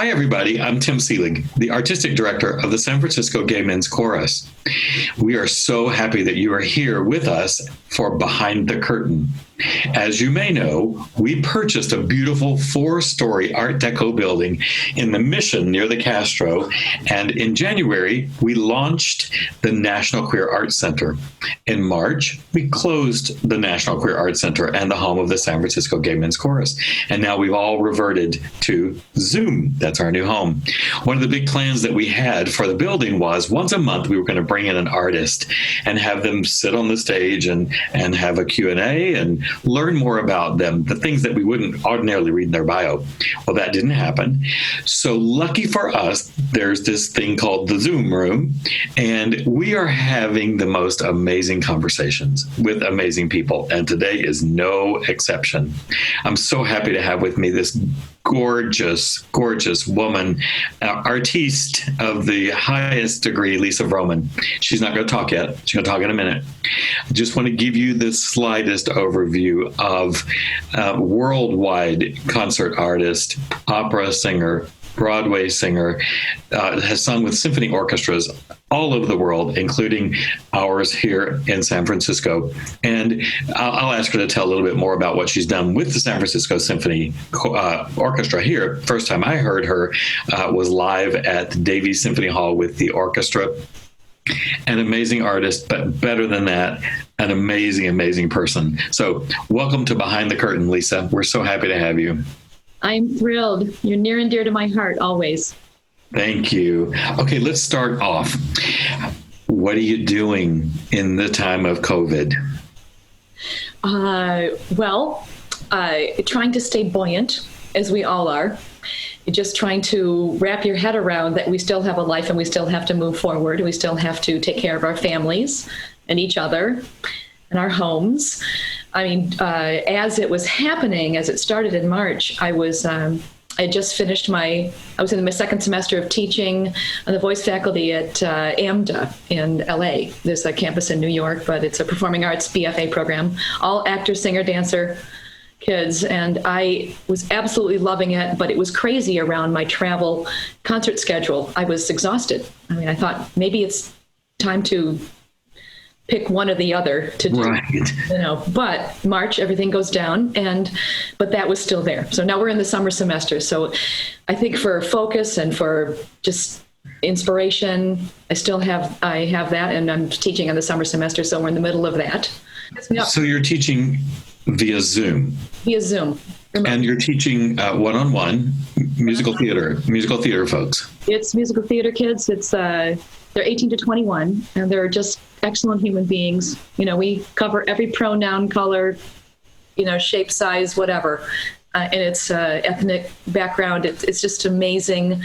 Hi, everybody. I'm Tim Seelig, the artistic director of the San Francisco Gay Men's Chorus. We are so happy that you are here with us for Behind the Curtain. As you may know, we purchased a beautiful 4-story Art Deco building in the Mission near the Castro, and in January, we launched the National Queer Arts Center. In March, we closed the National Queer Arts Center and the home of the San Francisco Gay Men's Chorus, and now we've all reverted to Zoom. That's our new home. One of the big plans that we had for the building was once a month we were going to bring in an artist and have them sit on the stage and have a Q&A and learn more about them, the things that we wouldn't ordinarily read in their bio. Well, that didn't happen. So lucky for us, there's this thing called the Zoom room, and we are having the most amazing conversations with amazing people, and today is no exception. I'm so happy to have with me this gorgeous, gorgeous woman, artiste of the highest degree, Lisa Vroman. She's not going to talk yet. She's going to talk in a minute. I just want to give you the slightest overview of worldwide concert artist, opera singer, Broadway singer, has sung with symphony orchestras all over the world, including ours here in San Francisco. And I'll ask her to tell a little bit more about what she's done with the San Francisco Symphony Orchestra here. First time I heard her was live at the Davies Symphony Hall with the orchestra. An amazing artist, but better than that, an amazing, amazing person. So welcome to Behind the Curtain, Lisa. We're so happy to have you. I'm thrilled. You're near and dear to my heart, always. Thank you. Okay, let's start off. What are you doing in the time of COVID? Trying to stay buoyant, as we all are. Just trying to wrap your head around that we still have a life and we still have to move forward. We still have to take care of our families and each other and our homes. I mean, as it was happening, as it started in March, I just finished I was in my second semester of teaching on the voice faculty at AMDA in LA. There's a campus in New York, but it's a performing arts BFA program, all actor, singer, dancer kids. And I was absolutely loving it, but it was crazy around my travel concert schedule. I was exhausted. I mean, I thought maybe it's time to pick one or the other to do, right. But March, everything goes down, but that was still there. So now we're in the summer semester. So I think for focus and for just inspiration, I have that, and I'm teaching in the summer semester. So we're in the middle of that. So you're teaching via Zoom. Via Zoom. And you're teaching one-on-one musical theater folks. It's musical theater kids. They're 18 to 21, and they're just excellent human beings. We cover every pronoun, color, shape, size, whatever. And it's ethnic background. It's just an amazing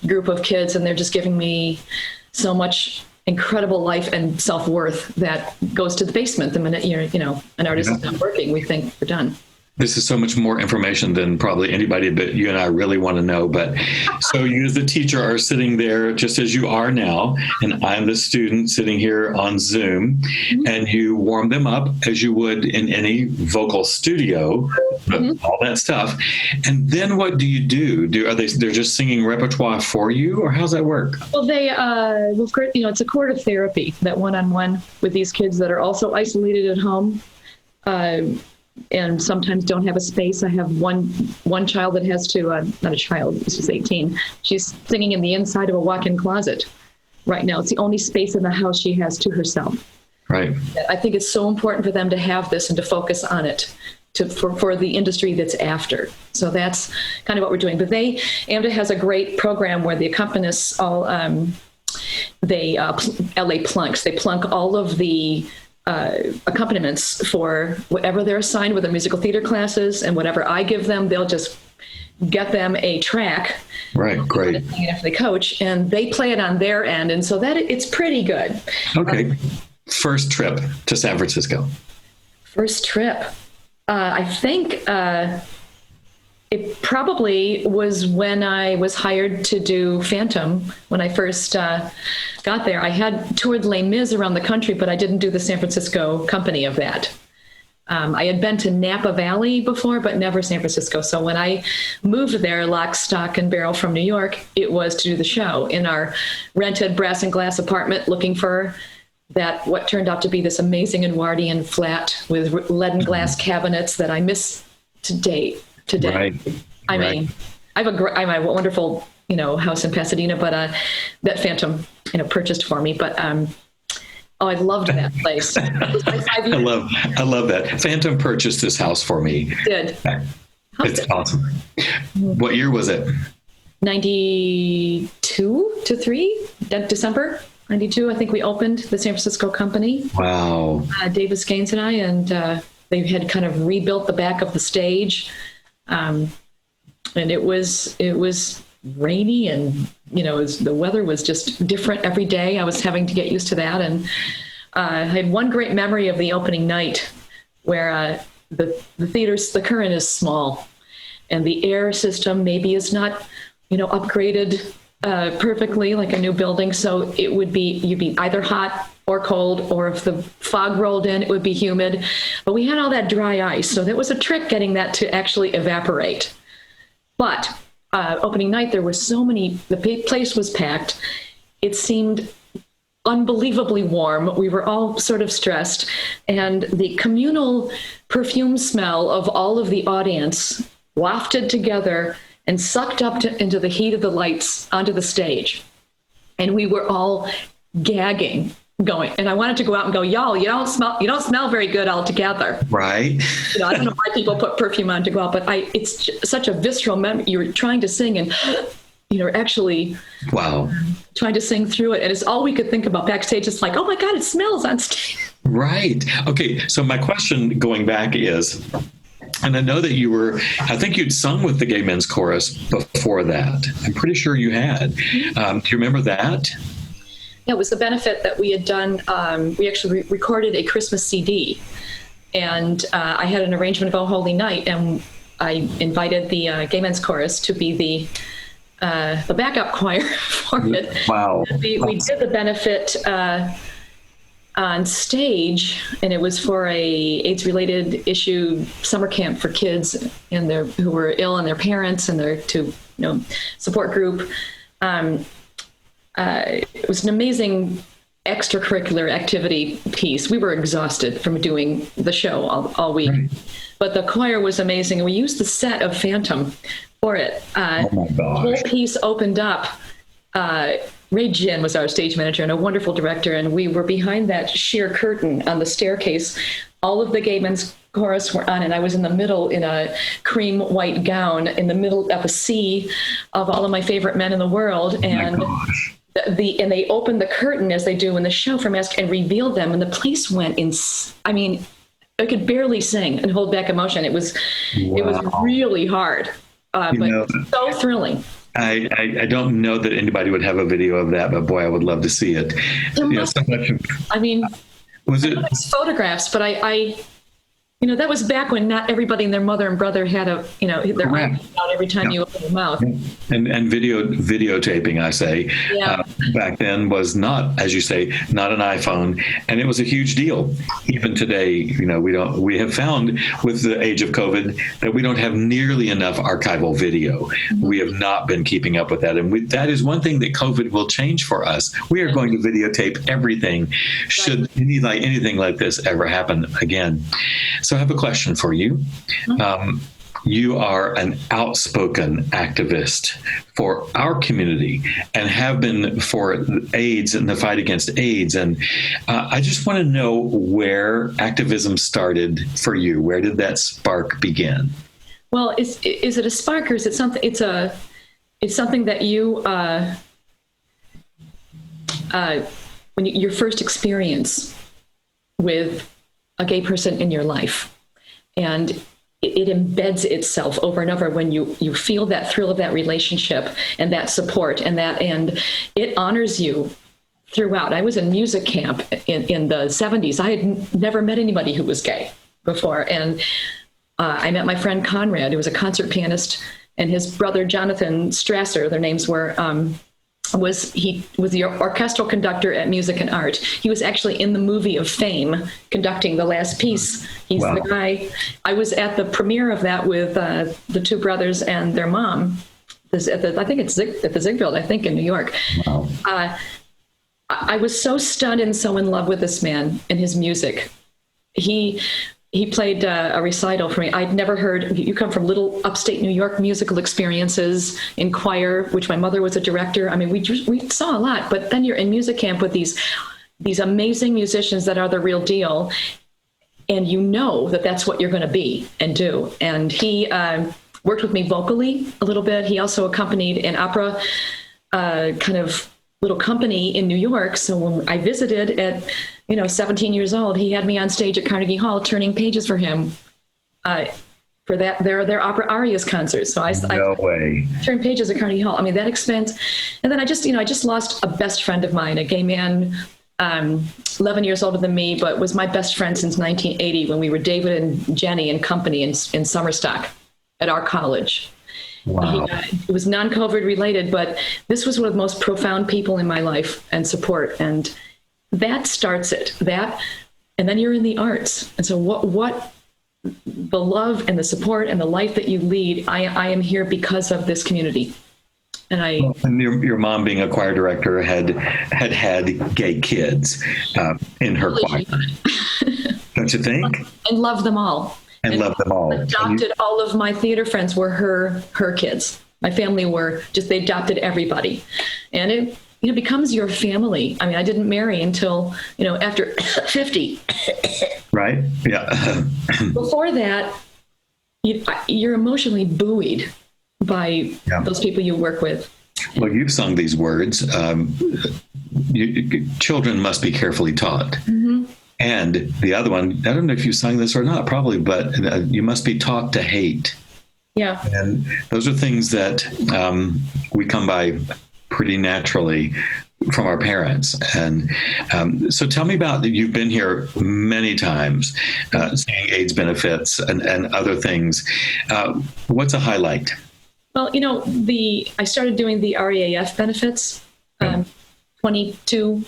group of kids, and they're just giving me so much incredible life and self-worth that goes to the basement the minute an artist is not working. We think we're done. This is so much more information than probably anybody but you and I really want to know. But so you as the teacher are sitting there just as you are now, and I'm the student sitting here on Zoom, mm-hmm. and you warm them up as you would in any vocal studio, mm-hmm. all that stuff. And then what do you do? They're just singing repertoire for you, or how's that work? Well, it's a quarter therapy, that one-on-one with these kids that are also isolated at home. And sometimes don't have a space. I have one child that has to, not a child, she's 18. She's singing in the inside of a walk-in closet right now. It's the only space in the house she has to herself. Right. I think it's so important for them to have this and to focus on it for the industry that's after. So that's kind of what we're doing. But AMDA has a great program where the accompanists all, LA plunks. They plunk all of the accompaniments for whatever they're assigned with their musical theater classes, and whatever I give them, they'll just get them a track. Right, great. After they coach, and they play it on their end, and so that it's pretty good. Okay. First trip to San Francisco. First trip. I think it probably was when I was hired to do Phantom. When I first got there, I had toured Les Mis around the country, but I didn't do the San Francisco company of that. I had been to Napa Valley before, but never San Francisco. So when I moved there, lock, stock, and barrel from New York, it was to do the show in our rented brass and glass apartment, looking for that, what turned out to be this amazing Edwardian flat with lead and glass cabinets that I miss today. Right. I mean, I have a wonderful, house in Pasadena, but that Phantom, purchased for me. But I loved that place. I love that. Phantom purchased this house for me. Did. It's awesome. What year was it? 92 to 3, December 92. I think we opened the San Francisco company. Wow. Davis Gaines and I, and they had kind of rebuilt the back of the stage. And it was rainy, and the weather was just different every day. I was having to get used to that, and I had one great memory of the opening night, where the theater's, the current is small, and the air system maybe is not upgraded perfectly like a new building. So you'd be either hot or cold, or if the fog rolled in, it would be humid. But we had all that dry ice, so that was a trick getting that to actually evaporate. But opening night, there were so many, the place was packed. It seemed unbelievably warm. We were all sort of stressed. And the communal perfume smell of all of the audience wafted together and sucked up into the heat of the lights onto the stage. And we were all gagging, going. And I wanted to go out and go, y'all, you don't smell very good altogether. Right. I don't know why people put perfume on to go out, but it's such a visceral memory. You're trying to sing and actually trying to sing through it. And it's all we could think about backstage. It's like, oh my God, it smells on stage. Right. Okay. So my question going back is, and I know that I think you'd sung with the Gay Men's Chorus before that. I'm pretty sure you had. Do you remember that? Yeah, it was the benefit that we had done. We actually recorded a Christmas CD, and I had an arrangement of Oh Holy Night, and I invited the Gay Men's Chorus to be the backup choir for it. Wow. We did the benefit on stage, and it was for a AIDS-related issue summer camp for kids and who were ill, and their parents, and their support group. It was an amazing extracurricular activity piece. We were exhausted from doing the show all week, but the choir was amazing. And we used the set of Phantom for it. Oh my gosh. The whole piece opened up. Ray Jin was our stage manager and a wonderful director, and we were behind that sheer curtain on the staircase. All of the Gay Men's Chorus were on, and I was in the middle in a cream white gown in the middle of a sea of all of my favorite men in the world. And and they opened the curtain, as they do in the show, for Mask, and revealed them, and the place went in. I mean, I could barely sing and hold back emotion. It was really hard, but so thrilling. I don't know that anybody would have a video of that, but boy, I would love to see it. Was it photographs? But I that was back when not everybody and their mother and brother had their eyes out every time you open your mouth. And videotaping, I say, back then was not, as you say, not an iPhone, and it was a huge deal. Even today, we have found with the age of COVID that we don't have nearly enough archival video. Mm-hmm. We have not been keeping up with that, and that is one thing that COVID will change for us. We are going to videotape everything, should anything like this ever happen again. So I have a question for you. You are an outspoken activist for our community and have been for AIDS and the fight against AIDS. And I just want to know where activism started for you. Where did that spark begin? Well, is it a spark, or is it something? It's something that you when your first experience with a gay person in your life, and it embeds itself over and over when you feel that thrill of that relationship and that support and it honors you throughout. I was in music camp in the 70s. I had never met anybody who was gay before, and I met my friend Conrad, who was a concert pianist, and his brother Jonathan Strasser. Their names were he was the orchestral conductor at Music and Art. He was actually in the movie of Fame conducting the last piece. He's the guy. I was at the premiere of that with the two brothers and their mom. I think it's at the Ziegfeld, I think, in New York. Wow. I was so stunned and so in love with this man and his music. He played a recital for me. I'd never heard, you come from little upstate New York musical experiences in choir, which my mother was a director. I mean, we saw a lot, but then you're in music camp with these amazing musicians that are the real deal. And you know that that's what you're going to be and do. And he worked with me vocally a little bit. He also accompanied an opera kind of little company in New York. So when I visited at 17 years old, he had me on stage at Carnegie Hall turning pages for him for their opera arias concerts. So I turned pages at Carnegie Hall. I mean, that expense. And then I just lost a best friend of mine, a gay man, 11 years older than me, but was my best friend since 1980 when we were David and Jenny and company in Summerstock at our college. Wow. It was non-COVID related, but this was one of the most profound people in my life and support. And that starts it. And then you're in the arts. And so what the love and the support and the life that you lead, I am here because of this community. And your mom, being a choir director, had gay kids in her choir. Don't you think? And loved them all. And loved them all. Adopted all of my theater friends were her kids. My family they adopted everybody. And it becomes your family. I mean, I didn't marry until, after 50. Right. Yeah. Before that, you're emotionally buoyed by those people you work with. Well, you've sung these words. Children must be carefully taught. Mm-hmm. And the other one, I don't know if you sung this or not, probably, but you must be taught to hate. Yeah. And those are things that we come by pretty naturally from our parents. And so tell me about, you've been here many times, seeing AIDS benefits and other things. What's a highlight? Well, I started doing the REAF benefits 22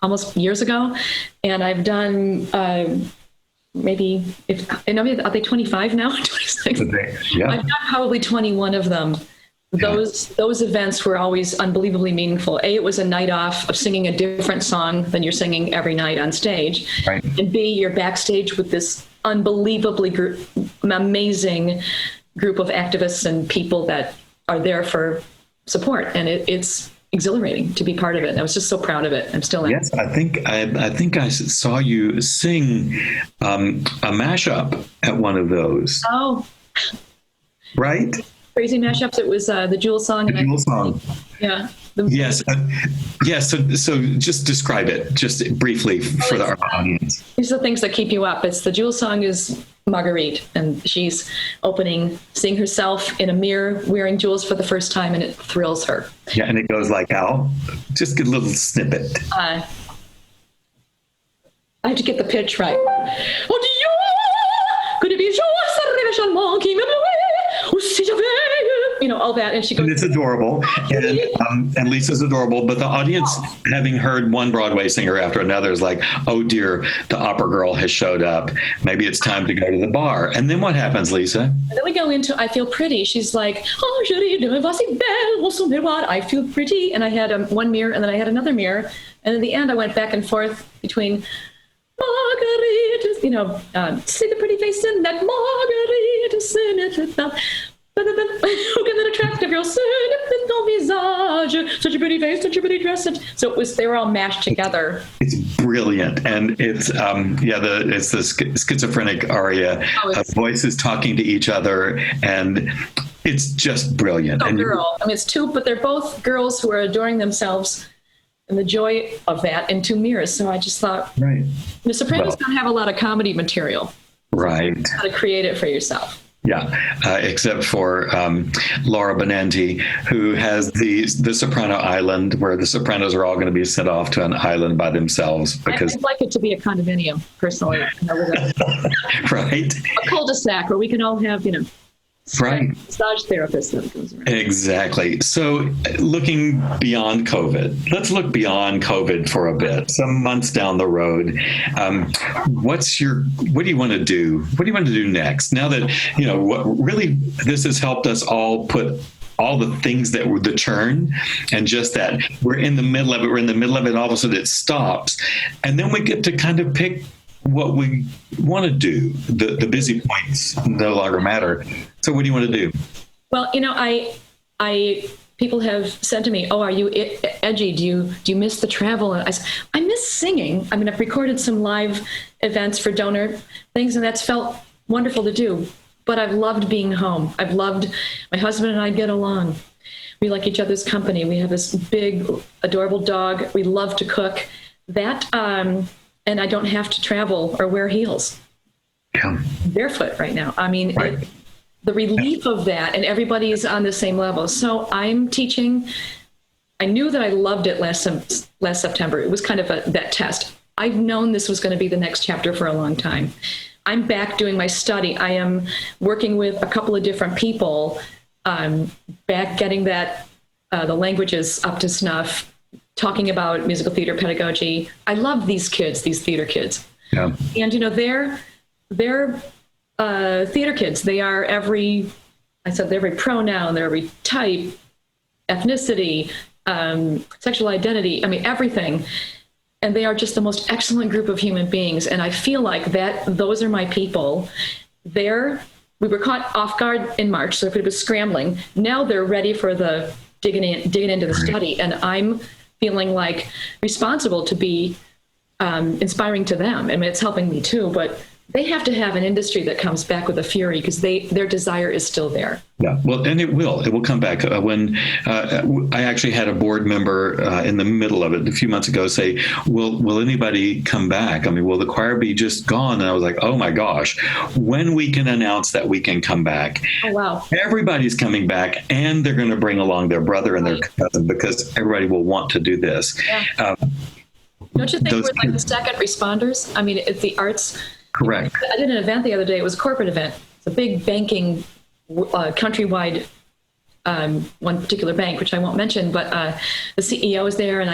almost years ago. And I've done are they 25 now? 26? Yeah. I've done probably 21 of them. Those events were always unbelievably meaningful. A, it was a night off of singing a different song than you're singing every night on stage. Right. And B, you're backstage with this unbelievably amazing group of activists and people that are there for support. And it's exhilarating to be part of it. And I was just so proud of it. I'm still in. Yes, I think I saw you sing a mashup at one of those. Oh. Right? Crazy mashups. It was the Jewel song. The Jewel song. Yeah. Yes. So just describe it just briefly for our audience. These are the things that keep you up. It's the Jewel song is Marguerite, and she's seeing herself in a mirror wearing jewels for the first time, and it thrills her. Yeah, and it goes like, Al, just get a little snippet. I have to get the pitch right. Oh, Dieu, que de bijou, ça rêve charmant qui me bleuait, ou si j'avais, all that. And she goes, and it's adorable. And Lisa's adorable, but the audience, having heard one Broadway singer after another, is like, oh dear, the opera girl has showed up. Maybe it's time to go to the bar. And then what happens, Lisa? And then we go into I Feel Pretty. She's like, oh, je ne vois si belle, au son miroir, I feel pretty. And I had one mirror, and then I had another mirror. And in the end, I went back and forth between Marguerite, see the pretty face in that Marguerite, who can that attractive girl say with no visage, such a pretty face, such a pretty dress. So they were all mashed together. It's brilliant, and it's it's the schizophrenic aria of voices talking to each other, and it's just brilliant. And it's two, but they're both girls who are adoring themselves. And the joy of that in two mirrors. So I just thought, right. The Sopranos don't have a lot of comedy material. Right. So how to create it for yourself. Yeah, except for Laura Benanti, who has the Soprano Island, where the Sopranos are all going to be sent off to an island by themselves. Because I'd like it to be a condominium, personally. Right. A cul-de-sac where we can all have, Right. Massage therapist that goes around. Exactly. So looking beyond COVID, let's look beyond COVID for a bit, some months down the road. What do you want to do? What do you want to do next? Now that, what really this has helped us all put all the things that were the churn, and just that we're in the middle of it, and all of a sudden it stops. And then we get to kind of pick what we want to do. The busy points no longer matter. So what do you want to do? Well, I people have said to me, "Oh, are you edgy? Do you miss the travel?" And I miss singing. I mean, I've recorded some live events for donor things, and that's felt wonderful to do. But I've loved being home. I've loved my husband and I get along. We like each other's company. We have this big, adorable dog. We love to cook. And I don't have to travel or wear heels. Yeah. Barefoot right now. I mean, right. The relief of that, and everybody's on the same level. So I'm teaching. I knew that I loved it last September. It was kind of that test. I've known this was going to be the next chapter for a long time. I'm back doing my study. I am working with a couple of different people, back getting the languages up to snuff, talking about musical theater pedagogy. I love these kids, these theater kids. Yeah. And, they're theater kids. They are every pronoun, they're every type, ethnicity, sexual identity, I mean, everything. And they are just the most excellent group of human beings. And I feel like those are my people. We were caught off guard in March, so it was scrambling. Now they're ready for the digging into the study. And I'm feeling like responsible to be inspiring to them. I mean, it's helping me too, but they have to have an industry that comes back with a fury because their desire is still there. Yeah, well, and it will come back. When I actually had a board member in the middle of it a few months ago say, will anybody come back? I mean, will the choir be just gone? And I was like, oh my gosh, when we can announce that we can come back. Oh, wow. Everybody's coming back, and they're going to bring along their brother and their cousin because everybody will want to do this. Yeah. Don't you think we're like the second responders? I mean, it's the arts. Correct. I did an event the other day. It was a corporate event. It's a big banking, countrywide, one particular bank, which I won't mention, but the CEO was there, and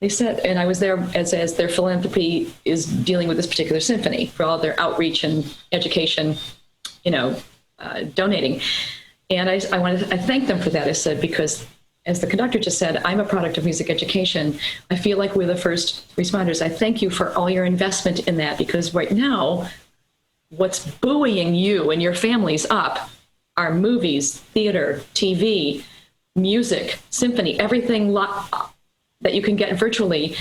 they said, and I was there as their philanthropy is dealing with this particular symphony for all their outreach and education, donating. And I thanked them for that. I said, because as the conductor just said, I'm a product of music education. I feel like we're the first responders. I thank you for all your investment in that, because right now, what's buoying you and your families up are movies, theater, TV, music, symphony, everything that you can get virtually.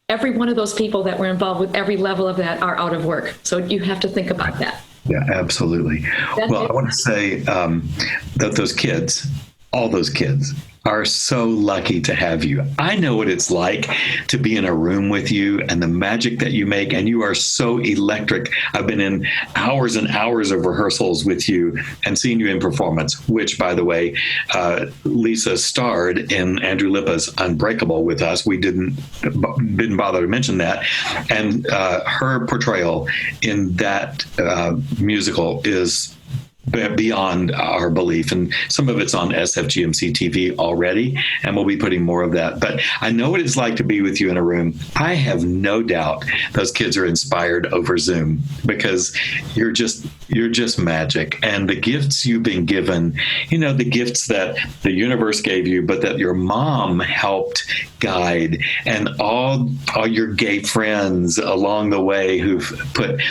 Every one of those people that were involved with every level of that are out of work. So you have to think about that. Yeah, absolutely. I want to say that those kids, all those kids, are so lucky to have you. I know what it's like to be in a room with you and the magic that you make, and you are so electric. I've been in hours and hours of rehearsals with you and seen you in performance, which, by the way, Lisa starred in Andrew Lippa's Unbreakable with us. We didn't bother to mention that. And her portrayal in that musical is beyond our belief, and some of it's on SFGMC TV already, and we'll be putting more of that. But I know what it's like to be with you in a room. I have no doubt those kids are inspired over Zoom, because you're just magic. And the gifts you've been given, the gifts that the universe gave you, but that your mom helped guide, and all your gay friends along the way who've put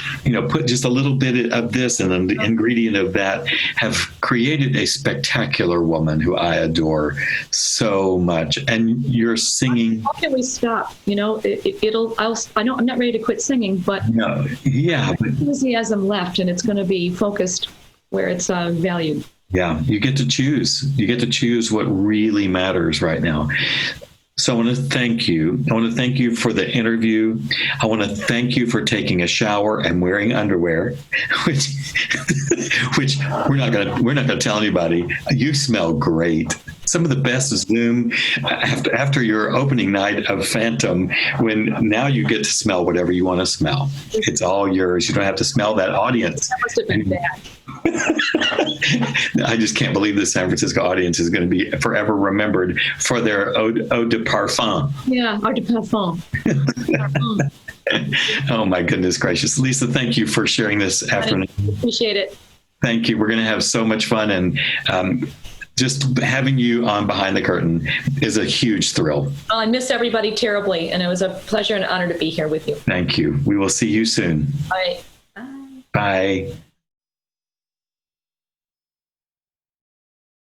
just a little bit of this and an ingredient of that, have created a spectacular woman who I adore so much. And you're singing. How can we stop? I know I'm not ready to quit singing, but no, yeah, enthusiasm left, and it's going to be focused where it's valued. Yeah, you get to choose. You get to choose what really matters right now. So I want to thank you. I want to thank you for the interview. I want to thank you for taking a shower and wearing underwear, which we're not going to tell anybody. You smell great. Some of the best Zoom after your opening night of Phantom, when now you get to smell whatever you want to smell. It's all yours. You don't have to smell that audience. That must have been bad. I just can't believe the San Francisco audience is going to be forever remembered for their eau de parfum. Yeah, eau de parfum. Oh, my goodness gracious. Lisa, thank you for sharing this afternoon. Appreciate it. Thank you. We're going to have so much fun. And just having you on Behind the Curtain is a huge thrill. Well, I miss everybody terribly, and it was a pleasure and honor to be here with you. Thank you. We will see you soon. Bye. Bye.